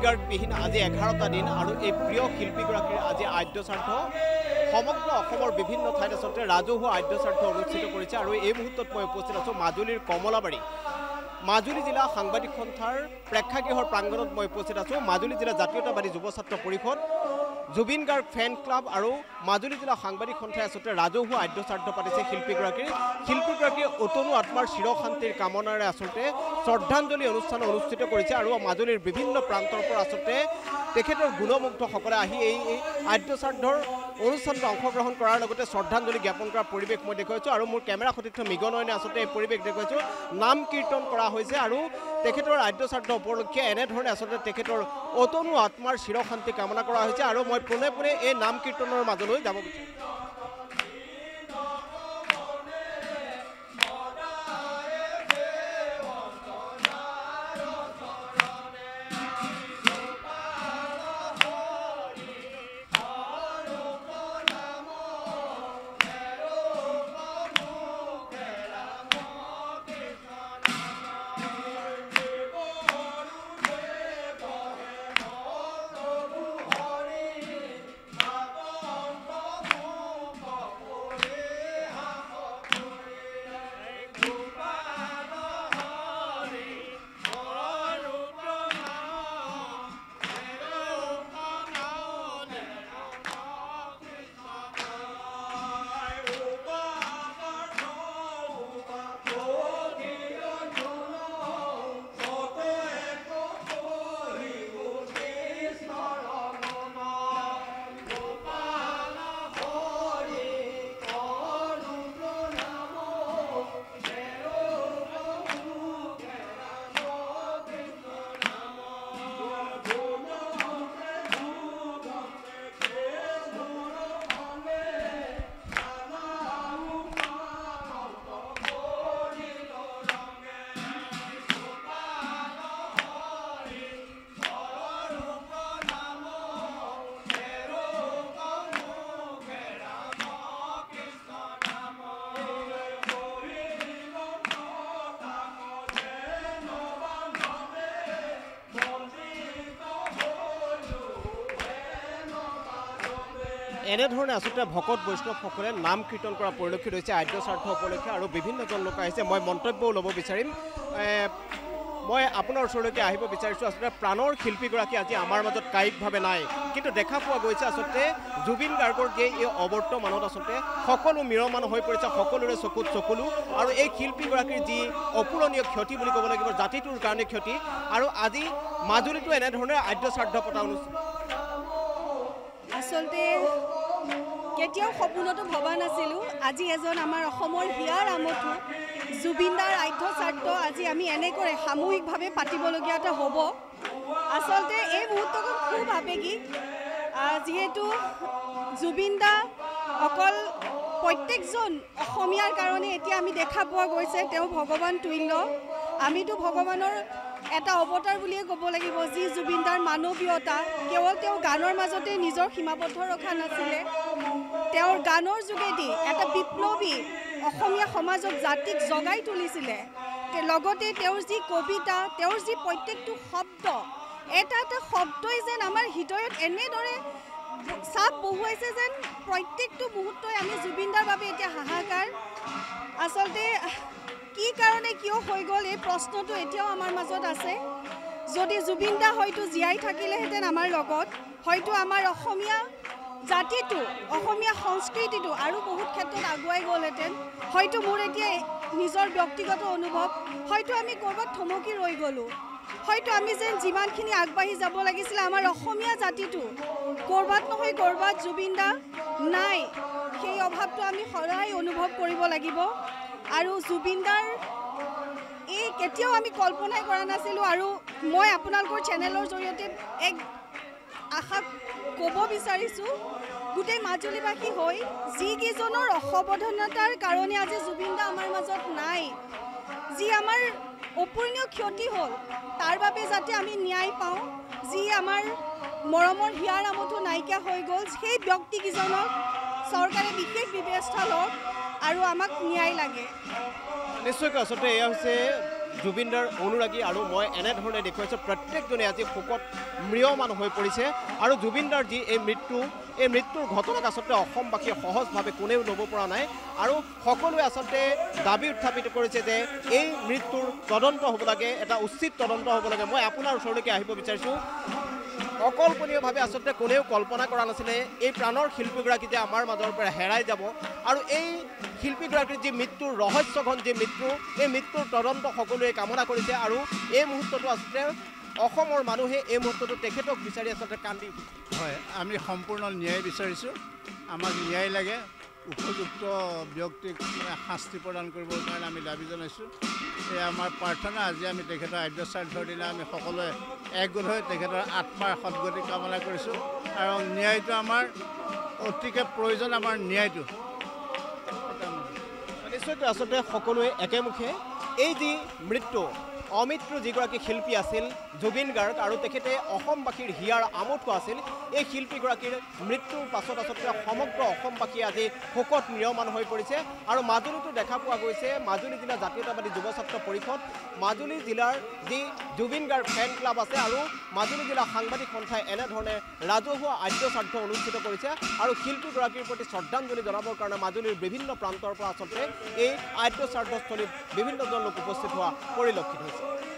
গাৰ্গবিহীন আজি 11টা দিন আৰু এই প্ৰিয় শিল্পীগৰাকীৰ আজি আদ্য শ্ৰাদ্ধ সমগ্ৰ অসমৰ বিভিন্ন ঠাইত আচলতে ৰাজহুৱা আদ্য শ্ৰাদ্ধ অনুষ্ঠিত কৰিছে আৰু এই মুহূৰ্তত মই উপস্থিত আছোঁ মাজুলীৰ কমলাবাৰী মাজুলী জিলা সাংবাদিক সন্থাৰ প্ৰেক্ষাগৃহৰ প্ৰাংগণত মই উপস্থিত আছোঁ। মাজুলী জিলা জাতীয়তাবাদী যুৱ ছাত্ৰ পৰিষদ জুবিন গাৰ্গ ফেন ক্লাব আৰু মাজুলী জিলা সাংবাদিক সন্থাই আচলতে ৰাজহুৱা আদ্য শ্ৰাদ্ধ পাতিছে শিল্পীগৰাকীৰ অতনু আত্মাৰ চিৰশান্তিৰ কামনাৰে আচলতে শ্ৰদ্ধাঞ্জলি অনুষ্ঠান অনুষ্ঠিত কৰিছে আৰু মাজুলীৰ বিভিন্ন প্ৰান্তৰ পৰা আচলতে তেখেতৰ গুণমুগ্ধসকলে আহি এই আদ্য শ্ৰাদ্ধৰ অনুষ্ঠানত অংশগ্ৰহণ কৰাৰ লগতে শ্ৰদ্ধাঞ্জলি জ্ঞাপন কৰাৰ পৰিৱেশ মই দেখুৱাইছোঁ আৰু মোৰ কেমেৰা সতীৰ্থ মৃগনয়নে আচলতে এই পৰিৱেশ দেখুৱাইছোঁ। নাম কীৰ্তন কৰা হৈছে আৰু তেখেতৰ আদ্য শ্ৰাদ্ধ উপলক্ষে এনেধৰণে আচলতে তেখেতৰ অতনু আত্মাৰ চিৰশান্তি কামনা কৰা হৈছে আৰু মই পোনে পোনে এই নাম কীৰ্তনৰ মাজলৈ যাব বিচাৰিছোঁ। এনেধৰণে আচলতে ভকত বৈষ্ণৱসকলে নাম কীৰ্তন কৰা পৰিলক্ষিত হৈছে আদ্য শ্ৰাদ্ধ উপলক্ষে আৰু বিভিন্নজন লোক আহিছে। মই মন্তব্যও ল'ব বিচাৰিম। মই আপোনাৰ ওচৰলৈকে আহিব বিচাৰিছোঁ। আচলতে প্ৰাণৰ শিল্পীগৰাকী আজি আমাৰ মাজত কায়িকভাৱে নাই, কিন্তু দেখা পোৱা গৈছে আচলতে জুবিন গাৰ্গৰ যে এই অৱৰ্তমানত আচলতে সকলো মিৰমান হৈ পৰিছে, সকলোৰে চকুত চকুলো আৰু এই শিল্পীগৰাকীৰ যি অপূৰণীয় ক্ষতি বুলি ক'ব লাগিব, জাতিটোৰ কাৰণে ক্ষতি আৰু আজি মাজুলীতো এনেধৰণে আদ্য শ্ৰাদ্ধ পতা অনুষ্ঠিত। আচলতে কেতিয়াও সপোনতো ভবা নাছিলোঁ আজি এজন আমাৰ অসমৰ হিয়াৰ আমঠু জুবিনদাৰ আদ্য শ্ৰাদ্ধ আজি আমি এনেকৈ সামূহিকভাৱে পাতিবলগীয়া এটা হ'ব। আচলতে এই মুহূৰ্তখন খুব আৱেগিক, যিহেতু জুবিনদা অকল প্ৰত্যেকজন অসমীয়াৰ কাৰণে এতিয়া আমি দেখা পোৱা গৈছে তেওঁ ভগৱান তুল্য। আমিতো ভগৱানৰ এটা অৱতাৰ বুলিয়ে ক'ব লাগিব, যি জুবিনদাৰ মানৱীয়তা কেৱল তেওঁ গানৰ মাজতে নিজৰ সীমাবদ্ধ ৰখা নাছিলে, তেওঁৰ গানৰ যোগেদি এটা বিপ্লৱী অসমীয়া সমাজক জাতিক জগাই তুলিছিলে। লগতে তেওঁৰ যি কবিতা, তেওঁৰ যি প্ৰত্যেকটো শব্দ, এটা এটা শব্দই যেন আমাৰ হৃদয়ত এনেদৰে চাপ বহুৱাইছে যেন প্ৰত্যেকটো মুহূৰ্তই আমি জুবিনদাৰ বাবে এতিয়া হাহাকাৰ। আচলতে কি কাৰণে কিয় হৈ গ'ল এই প্ৰশ্নটো এতিয়াও আমাৰ মাজত আছে। যদি জুবিনদা হয়তো জীয়াই থাকিলেহেঁতেন আমাৰ লগত, হয়তো আমাৰ অসমীয়া জাতিটো, অসমীয়া সংস্কৃতিটো আৰু বহুত ক্ষেত্ৰত আগুৱাই গ'লহেঁতেন। হয়তো মোৰ এতিয়া নিজৰ ব্যক্তিগত অনুভৱ, হয়তো আমি ক'ৰবাত থমকি ৰৈ গ'লোঁ, হয়তো আমি যেন যিমানখিনি আগবাঢ়ি যাব লাগিছিলে আমাৰ অসমীয়া জাতিটো ক'ৰবাত নহয় ক'ৰবাত জুবিনদা নাই, সেই অভাৱটো আমি সদায় অনুভৱ কৰিব লাগিব। আৰু জুবিনদাৰ এই কেতিয়াও আমি কল্পনাই কৰা নাছিলোঁ আৰু মই আপোনালোকৰ চেনেলৰ জৰিয়তে এক আশা ক'ব বিচাৰিছোঁ গোটেই মাজুলীবাসী হৈ, যিকেইজনৰ অসাৱধানতাৰ কাৰণে আজি জুবিনদা আমাৰ মাজত নাই, যি আমাৰ অপূৰণীয় ক্ষতি হ'ল তাৰ বাবে যাতে আমি ন্যায় পাওঁ, যি আমাৰ মৰমৰ হিয়াৰ আমঠু নাইকিয়া হৈ গ'ল সেই ব্যক্তিকেইজনক চৰকাৰে বিশেষ ব্যৱস্থা লওক আৰু আমাক ন্যায় লাগে। নিশ্চয়কৈ আচলতে এয়া হৈছে জুবিনদাৰ অনুৰাগী আৰু মই এনেধৰণে দেখুৱাইছোঁ প্ৰত্যেকজনে আজি শোকত ম্ৰিয়মান হৈ পৰিছে আৰু জুবিনদাৰ যি এই মৃত্যুৰ ঘটনাক আচলতে অসমবাসীয়ে সহজভাৱে কোনেও ল'ব পৰা নাই আৰু সকলোৱে আচলতে দাবী উত্থাপিত কৰিছে যে এই মৃত্যুৰ তদন্ত হ'ব লাগে, এটা উচিত তদন্ত হ'ব লাগে। মই আপোনাৰ ওচৰলৈকে আহিব বিচাৰিছোঁ। অকল্পনীয়ভাৱে আচলতে কোনেও কল্পনা কৰা নাছিলে এই প্ৰাণৰ শিল্পীগৰাকী যে আমাৰ মাজৰ পৰা হেৰাই যাব আৰু এই শিল্পীগৰাকীৰ যি মৃত্যুৰ ৰহস্যঘন যি মৃত্যু, এই মৃত্যুৰ তদন্ত সকলোৱে কামনা কৰিছে আৰু এই মুহূৰ্তটো আচলতে অসমৰ মানুহে এই মুহূৰ্তটো তেখেতক বিচাৰি আচলতে কান্দি হয়। আমি সম্পূৰ্ণ ন্যায় বিচাৰিছোঁ। আমাক ন্যায় লাগে, উপযুক্ত ব্যক্তিক শাস্তি প্ৰদান কৰিবৰ কাৰণে আমি দাবী জনাইছোঁ। এই আমাৰ প্ৰাৰ্থনা। আজি আমি তেখেতৰ আদ্য শ্ৰাদ্ধৰ দিনা আমি সকলোৱে একগোট হৈ তেখেতৰ আত্মাৰ সদগতি কামনা কৰিছোঁ আৰু ন্যায়টো আমাৰ অতিকে প্ৰয়োজন। আমাৰ ন্যায়টো নিশ্চয়কৈ আচলতে সকলোৱে একেমুখে এই যি মৃত্যু অমৃত্যু যিগৰাকী শিল্পী আছিল জুবিন গাৰ্গ আৰু তেখেতে অসমবাসীৰ হিয়াৰ আমঠু আছিল, এই শিল্পীগৰাকীৰ মৃত্যুৰ পাছত আচলতে সমগ্ৰ অসমবাসী আজি শোকত ম্ৰিয়মান হৈ পৰিছে আৰু মাজুলীতো দেখা পোৱা গৈছে মাজুলী জিলা জাতীয়তাবাদী যুৱ ছাত্ৰ পৰিষদ, মাজুলী জিলাৰ যি জুবিন গাৰ্গ ফেন ক্লাব আছে আৰু মাজুলী জিলা সাংবাদিক সন্থাই এনেধৰণে ৰাজহুৱা আদ্য শ্ৰাদ্ধ অনুষ্ঠিত কৰিছে আৰু শিল্পীগৰাকীৰ প্ৰতি শ্ৰদ্ধাঞ্জলি জনাবৰ কাৰণে মাজুলীৰ বিভিন্ন প্ৰান্তৰ পৰা আচলতে এই আদ্য শ্ৰাদ্ধস্থলীত বিভিন্নজন লোক উপস্থিত হোৱা পৰিলক্ষিত হৈছে।